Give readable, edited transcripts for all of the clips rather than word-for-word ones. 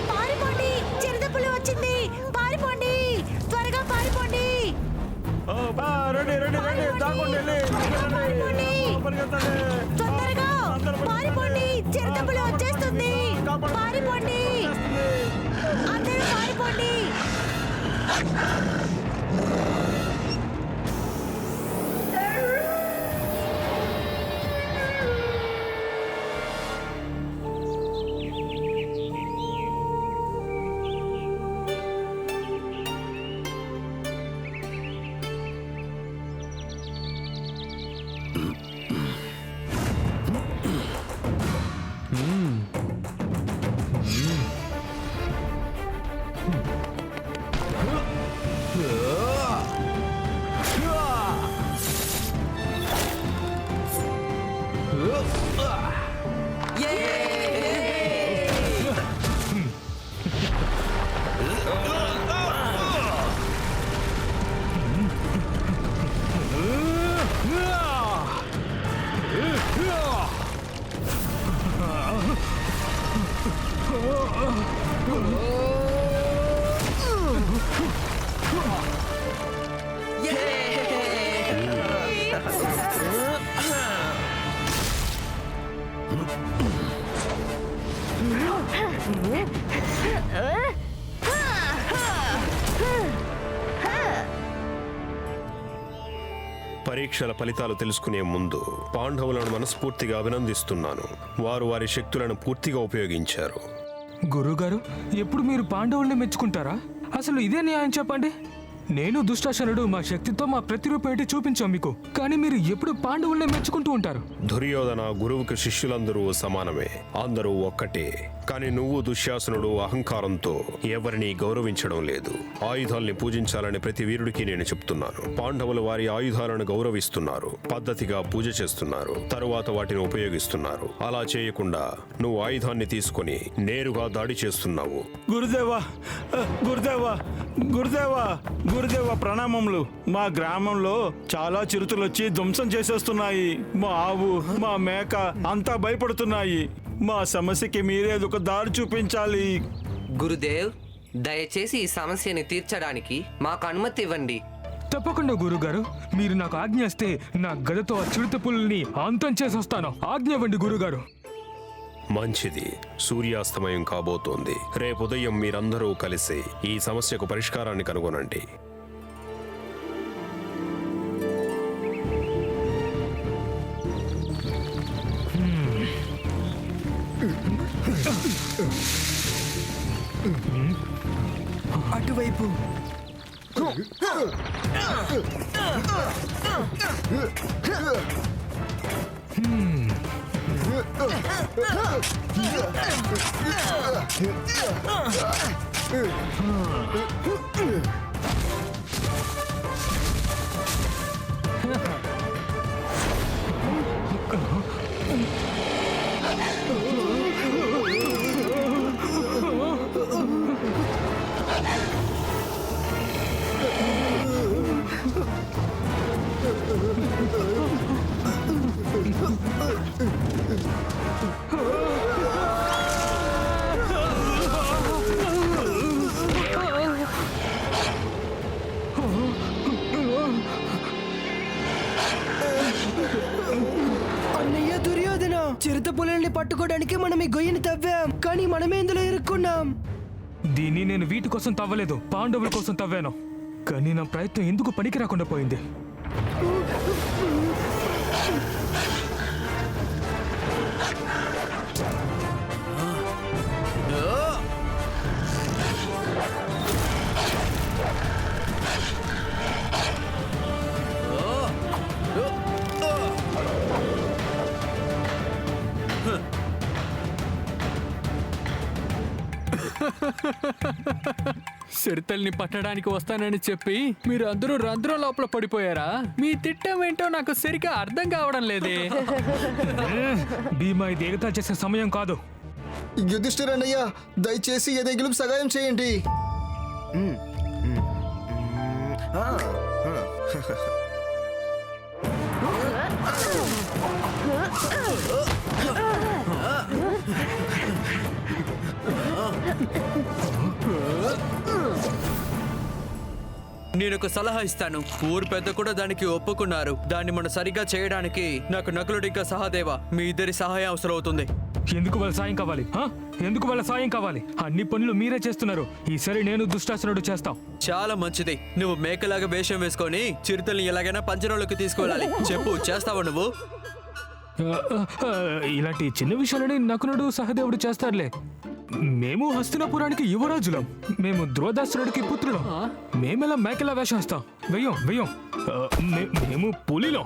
పారిపోండి, చిరుతపులి వచ్చింది. పారిపోండి, త్వరగా పారిపోండి. తొందరగా పారిపోండి, చిరుతపులి వచ్చేస్తుంది. పారిపోండి, అందరూ పారిపోండి. పరీక్షల ఫలితాలు తెలుసుకునే ముందు పాండవులను మనస్ఫూర్తిగా అభినందిస్తున్నాను. వారు వారి శక్తులను పూర్తిగా ఉపయోగించారు. గురువుగారు, ఎప్పుడు మీరు పాండవుల్ని మెచ్చుకుంటారా? అసలు ఇదే న్యాయం చెప్పండి. నేను దుష్టాసనుడు మా శక్తితో మా ప్రతిరూపం ఏంటి చూపించాం మీకు, కానీ మీరు ఎప్పుడు పాండవుల్ని మెచ్చుకుంటూ ఉంటారు. దుర్యోధన గురువుకి శిష్యులందరూ సమానమే, అందరూ ఒక్కటే. కానీ నువ్వు దుశ్శాసనుడు అహంకారంతో ఎవరిని గౌరవించడం లేదు. ఆయుధాల్ని పూజించాలని ప్రతి వీరుడికి నేను చెప్తున్నాను. పాండవులు వారి ఆయుధాలను గౌరవిస్తున్నారు, పద్ధతిగా పూజ చేస్తున్నారు, తరువాత వాటిని ఉపయోగిస్తున్నారు. అలా చేయకుండా నువ్వు ఆయుధాన్ని తీసుకొని నేరుగా దాడి చేస్తున్నావు. గురుదేవా, గురుదేవా, గురుదేవా, గురుదేవా ప్రణామములు. మా గ్రామంలో చాలా చిరుతలు వచ్చి ధ్వంసం చేసేస్తున్నాయి. మా ఆవు, మా మేక అంతా భయపడుతున్నాయి. మా సమస్యకి మీరేదో ఒక దారి చూపించాలి. గురుదేవ్, దయచేసి ఈ సమస్యని తీర్చడానికి మాకు అనుమతి ఇవ్వండి. తప్పకుండా గురుగారు, మీరు నాకు ఆజ్ఞ ఇస్తే నా గదతో ఆ చిరుత పులుల్ని అంతం చేసి వస్తాను. ఆజ్ఞ ఇవ్వండి గురుగారు. మంచిది. సూర్యాస్తమయం కాబోతోంది. రేపు ఉదయం మీరందరూ కలిసి ఈ సమస్యకు పరిష్కారాన్ని కనుగొనండి. అటువైపు అన్నయ్య దుర్యోధన, చిరుత పులుల్ని పట్టుకోవడానికి మనం ఈ గొయ్యిని తవ్వాం, కానీ మనమే ఇందులో ఇరుక్కున్నాం. దీన్ని నేను వీటి కోసం తవ్వలేదు, పాండవుల కోసం తవ్వాను. కానీ నా ప్రయత్నం ఎందుకు పనికి రాకుండా పోయింది. చిరుతల్ని పట్టడానికి వస్తానని చెప్పి మీరు అందరూ రంధ్రం లోపల పడిపోయారా? మీ తిట్టం ఏంటో నాకు సరిగా అర్థం కావడం లేదే. భీమా, ఇది ఎగతా చేసే సమయం కాదు. యుధిష్ఠిరన్నయ్య, దయచేసి ఏదైనా సహాయం చేయండి. నేను ఒక సలహా ఇస్తాను. ఊరు పెద్ద కూడా దానికి ఒప్పుకున్నారు. దాన్ని మనం సరిగ్గా చేయడానికి నాకు నకులుడు ఇంకా సహదేవ మీ ఇద్దరి సహాయం అవసరం అవుతుంది. ఎందుకు వాళ్ళ సాయం కావాలి ఎందుకు వాళ్ళ సాయం కావాలి? అన్ని పనులు మీరే చేస్తున్నారు. ఈసారి నేను దుష్టాసనుడు చేస్తాం. చాలా మంచిది. నువ్వు మేకలాగా వేషం వేసుకొని చిరుతల్ని ఎలాగైనా పంజరంలోకి తీసుకువెళ్ళాలి. చెప్పు, చేస్తావా నువ్వు? ఇలాంటి చిన్న విషయాలని నకులుడు సహదేవుడు చేస్తారులే. మేము హస్తినాపురానికి యువరాజులం. మేము ద్రోదాసురుడికి పుత్రులం. మేమెలా మేకలా వేషం వేస్తాం? వెయ్యం. మేము పులిలో.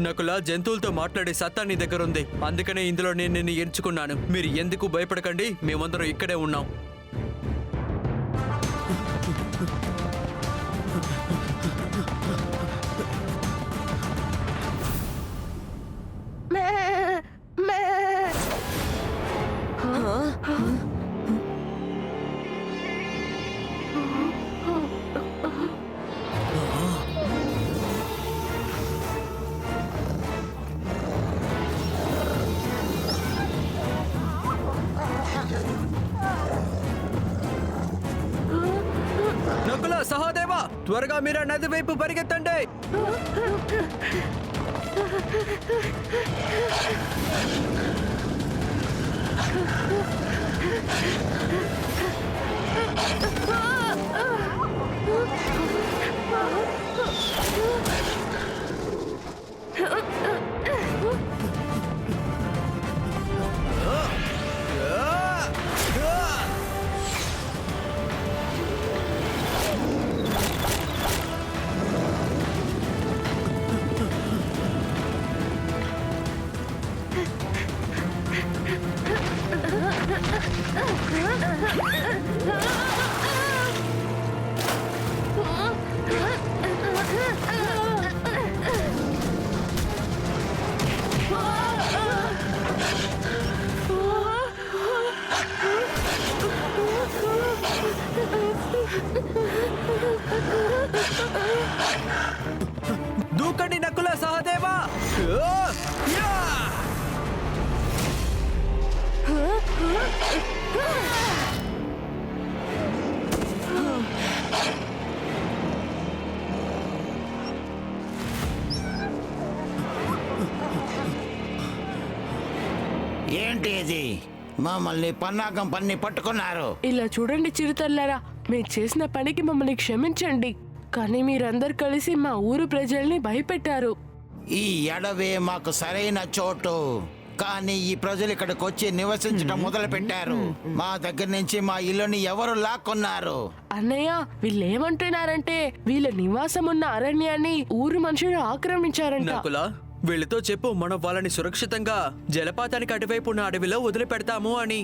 నకుల, జంతువులతో మాట్లాడే సత్తా నీ దగ్గర ఉంది. అందుకనే ఇందులో నేను నిన్ను ఎంచుకున్నాను. మీరు ఎందుకు భయపడకండి, మేమందరం ఇక్కడే ఉన్నాం. నకుల, సహదేవ, త్వరగా మీరు ఆ నది వైపు పరిగెత్తండి. దూకండి నకుల, సహదేవ. యా! ఏంటి ఇది? మమ్మల్ని పన్నాగం పన్ని పట్టుకున్నారు. ఇలా చూడండి చిరుతల్లారా, మీరు చేసిన పనికి మమ్మల్ని క్షమించండి. కానీ మీరందరు కలిసి మా ఊరు ప్రజల్ని భయపెట్టారు. ఈ అడవే మాకు సరైన చోటు, కానీ ఈ ప్రజలు ఇక్కడికి వచ్చి నివసించడం మొదలు పెట్టారు. మా దగ్గర నుంచి మా ఇల్లుని ఎవరు లాక్కున్నారు? అన్నయ్య, వీళ్ళు ఏమంటున్నారంటే వీళ్ళ నివాసం ఉన్న అరణ్యాన్ని ఊరు మనుషులు ఆక్రమించారంట. నకుల, వీళ్ళతో చెప్పు, మనం వాళ్ళని సురక్షితంగా జలపాతానికి అటువైపు ఉన్న అడవిలో వదిలిపెడతాము అని.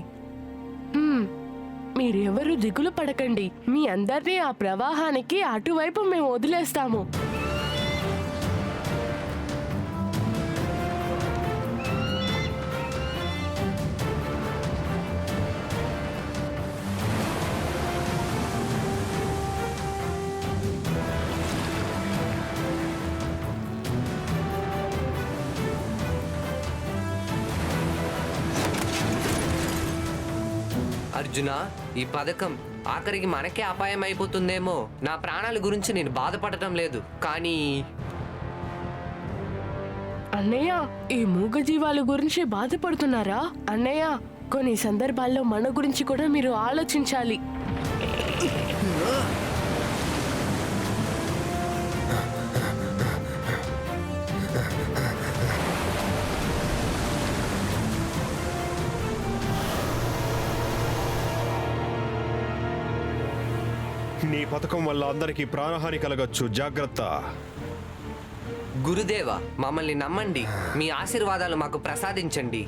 మీరెవరు దిగులు పడకండి. మీ అందరినీ ఆ ప్రవాహానికి అటువైపు మేము వదిలేస్తాము. అర్జున, ఈ పథకం ఆఖరికి మనకే అపాయం అయిపోతుందేమో. నా ప్రాణాల గురించి నేను బాధపడటం లేదు, కానీ అన్నయ్య, ఈ మూగజీవాల గురించి బాధపడుతున్నారా? అన్నయ్య, కొన్ని సందర్భాల్లో మన గురించి కూడా మీరు ఆలోచించాలి. నీ పథకం వల్ల అందరికీ ప్రాణహాని కలగచ్చు, జాగ్రత్త. గురుదేవ, మమ్మల్ని నమ్మండి. మీ ఆశీర్వాదాలు మాకు ప్రసాదించండి.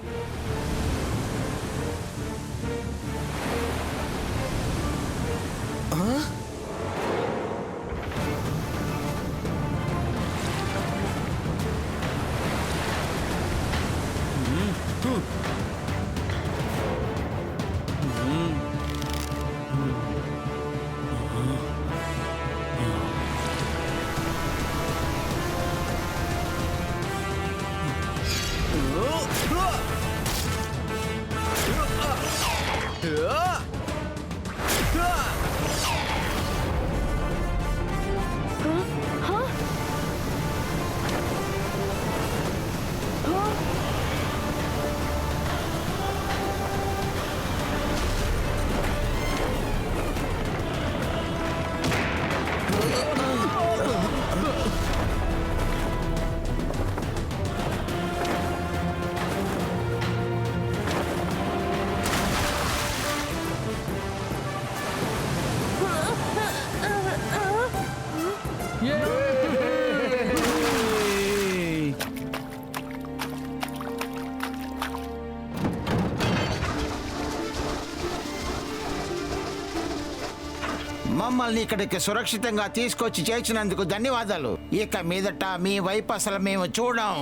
మమ్మల్ని ఇక్కడికి సురక్షితంగా తీసుకొచ్చి చేర్చినందుకు ధన్యవాదాలు. ఇక మీదట మీ వైపు అసలు మేము చూడం.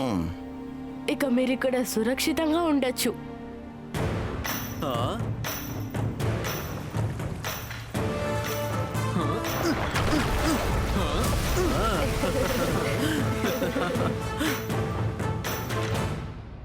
ఇక మీరు ఇక్కడ సురక్షితంగా ఉండొచ్చు. ఆ?